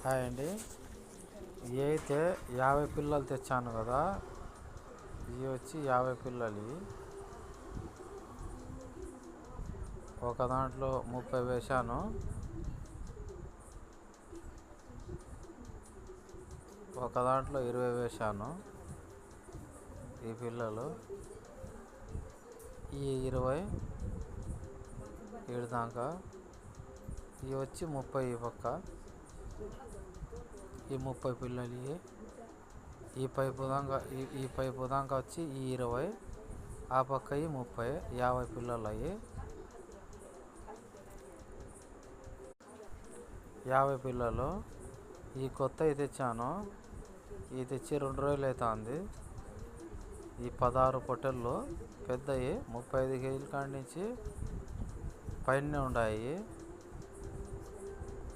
Hi అండి. ఇవి అయితే 50 పిల్లలు తెచ్చాను కదా. ఇవి వచ్చి 50 పిల్లలు. ఒక దాంట్లో 30 వేశాను, ఒక దాంట్లో 20 వేశాను. ఈ పిల్లలు ఈ 20 ఏడు దాకా. ఇవి వచ్చి 30 ఈ పక్క. ఈ 30 పిల్లలు. ఈ పైపు దాకా వచ్చి ఈ 20, ఆ పక్క ఈ 30, 50 పిల్లలు అయ్యి 50 పిల్లలు. ఈ కొత్తవి తెచ్చాను. ఇవి తెచ్చి 2 రోజులు అవుతుంది. ఈ 16 పొట్టెళ్ళు పెద్దవి, 35 కేజీల కాడి నుంచి పైన ఉన్నాయి.